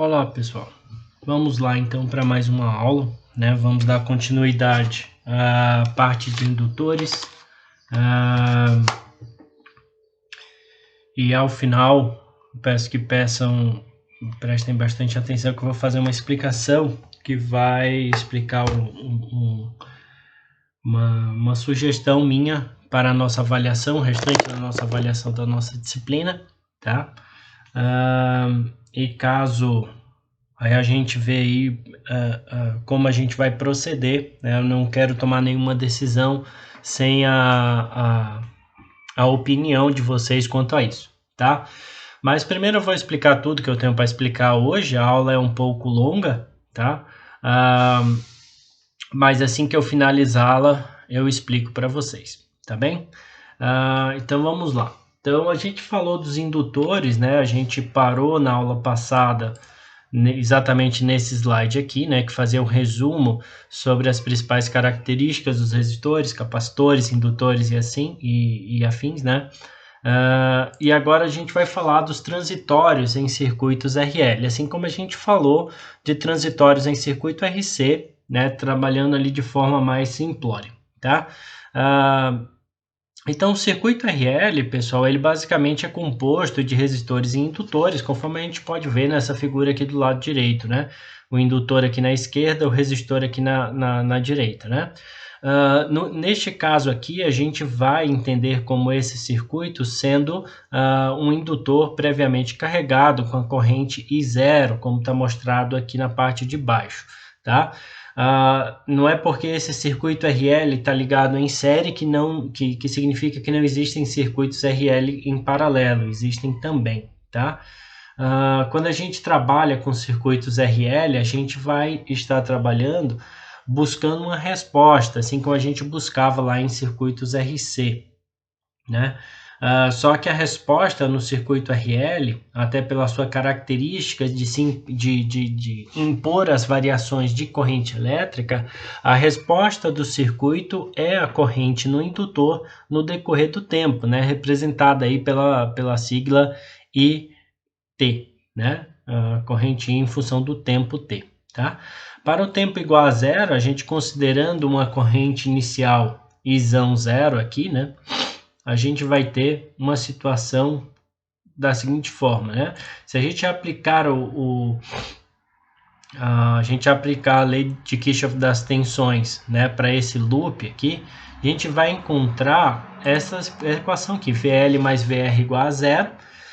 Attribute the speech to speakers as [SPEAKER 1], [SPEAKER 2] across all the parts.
[SPEAKER 1] Olá pessoal, vamos lá então para mais uma aula, né? Vamos dar continuidade à parte de indutores e ao final peço que prestem bastante atenção que eu vou fazer uma explicação que vai explicar uma sugestão minha para a nossa avaliação, o restante da nossa avaliação da nossa disciplina, tá? E caso aí a gente vê aí como a gente vai proceder, né? Eu não quero tomar nenhuma decisão sem a opinião de vocês quanto a isso, tá? Mas primeiro eu vou explicar tudo que eu tenho para explicar hoje, a aula é um pouco longa, tá? Mas assim que eu finalizá-la, eu explico para vocês, tá bem? Então vamos lá. Então a gente falou dos indutores, né? A gente parou na aula passada exatamente nesse slide aqui, né, que fazia um resumo sobre as principais características dos resistores, capacitores, indutores e assim e afins, né? E agora a gente vai falar dos transitórios em circuitos RL, assim como a gente falou de transitórios em circuito RC, né, trabalhando ali de forma mais simplória, tá? Então, o circuito RL, pessoal, ele basicamente é composto de resistores e indutores, conforme a gente pode ver nessa figura aqui do lado direito, né? O indutor aqui na esquerda, o resistor aqui na direita, né? Neste caso aqui, a gente vai entender como esse circuito sendo um indutor previamente carregado com a corrente I0, como está mostrado aqui na parte de baixo, tá? Não é porque esse circuito RL está ligado em série que significa que não existem circuitos RL em paralelo, existem também, tá? Quando a gente trabalha com circuitos RL, a gente vai estar trabalhando buscando uma resposta, assim como a gente buscava lá em circuitos RC, né? Só que a resposta no circuito RL, até pela sua característica de impor as variações de corrente elétrica, a resposta do circuito é a corrente no indutor no decorrer do tempo, né? Representada aí pela sigla IT, né? A corrente em função do tempo T, tá? Para o tempo igual a zero, a gente considerando uma corrente inicial Izão zero aqui, né? A gente vai ter uma situação da seguinte forma, né? Se a gente aplicar a lei de Kirchhoff das tensões, né, para esse loop aqui, a gente vai encontrar essa equação aqui, VL mais VR igual a zero,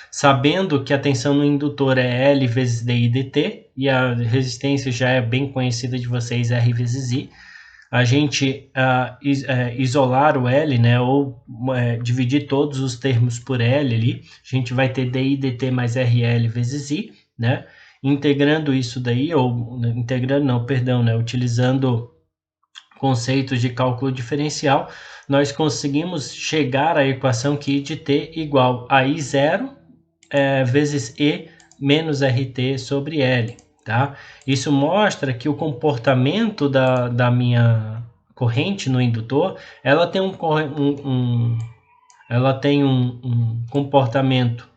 [SPEAKER 1] sabendo que a tensão no indutor é L vezes DI dt, e a resistência já é bem conhecida de vocês, R vezes I. A gente isolar o L, né, ou dividir todos os termos por L ali, a gente vai ter DI dt mais RL vezes I, né, integrando isso daí, utilizando conceitos de cálculo diferencial, nós conseguimos chegar à equação que I de t igual a I0 vezes E menos RT sobre L. Tá? Isso mostra que o comportamento da minha corrente no indutor, ela tem um comportamento,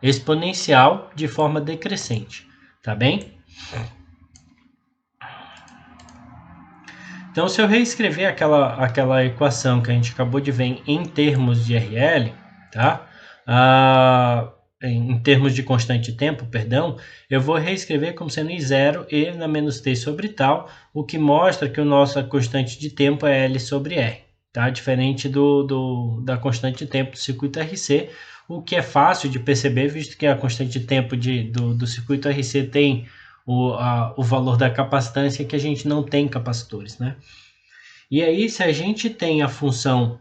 [SPEAKER 1] exponencial de forma decrescente, tá bem? Então, se eu reescrever aquela equação que a gente acabou de ver em termos de RL, tá? Em termos de constante de tempo, perdão, eu vou reescrever como sendo I0 e na menos t sobre tal, o que mostra que a nossa constante de tempo é L sobre R, tá? Diferente da constante de tempo do circuito RC, o que é fácil de perceber, visto que a constante de tempo do circuito RC tem o valor da capacitância, que a gente não tem capacitores, né? E aí, se a gente tem a função,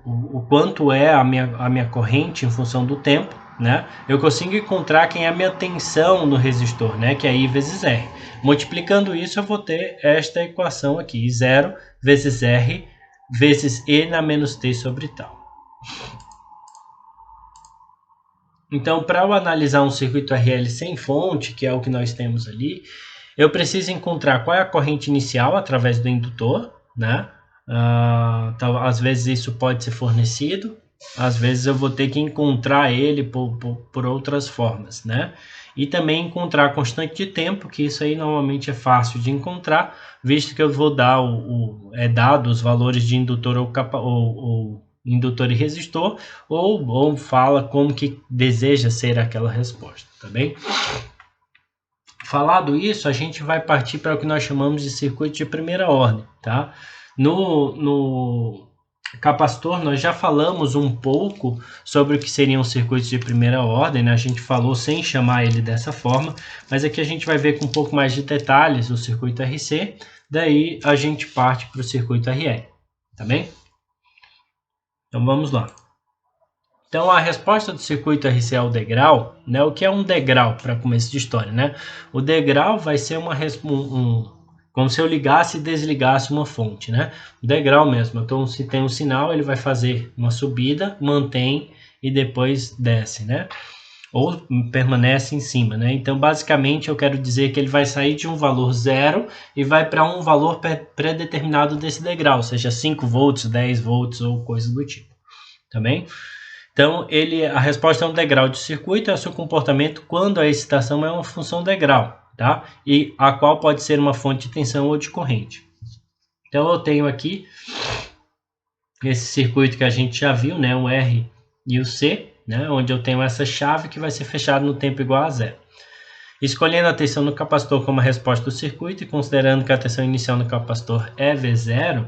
[SPEAKER 1] o quanto é a minha corrente em função do tempo, né? Eu consigo encontrar quem é a minha tensão no resistor, né? Que é I vezes R. Multiplicando isso, eu vou ter esta equação aqui, I0 vezes R vezes E na menos t sobre tal. Então, para eu analisar um circuito RL sem fonte, que é o que nós temos ali, eu preciso encontrar qual é a corrente inicial através do indutor, né? Às vezes isso pode ser fornecido, às vezes eu vou ter que encontrar ele por outras formas, né? E também encontrar a constante de tempo, que isso aí normalmente é fácil de encontrar, visto que eu vou dar dado os valores de indutor ou indutor e resistor, ou fala como que deseja ser aquela resposta, tá bem? Falado isso, a gente vai partir para o que nós chamamos de circuito de primeira ordem, tá? No capacitor, nós já falamos um pouco sobre o que seriam os circuitos de primeira ordem, né? A gente falou sem chamar ele dessa forma, mas aqui a gente vai ver com um pouco mais de detalhes o circuito RC, daí a gente parte para o circuito RE, tá bem? Então vamos lá. Então, a resposta do circuito RC ao degrau, né? O que é um degrau para começo de história, né? O degrau vai ser como se eu ligasse e desligasse uma fonte, né? O degrau mesmo. Então, se tem um sinal, ele vai fazer uma subida, mantém e depois desce, né? Ou permanece em cima, né? Então, basicamente, eu quero dizer que ele vai sair de um valor zero e vai para um valor pré-determinado desse degrau, seja 5 volts, 10 volts ou coisa do tipo, tá bem? Então, a resposta é um degrau de circuito, é o seu comportamento quando a excitação é uma função degrau, tá? E a qual pode ser uma fonte de tensão ou de corrente. Então, eu tenho aqui esse circuito que a gente já viu, né? O R e o C, né? Onde eu tenho essa chave que vai ser fechada no tempo igual a zero. Escolhendo a tensão no capacitor como a resposta do circuito e considerando que a tensão inicial no capacitor é V0,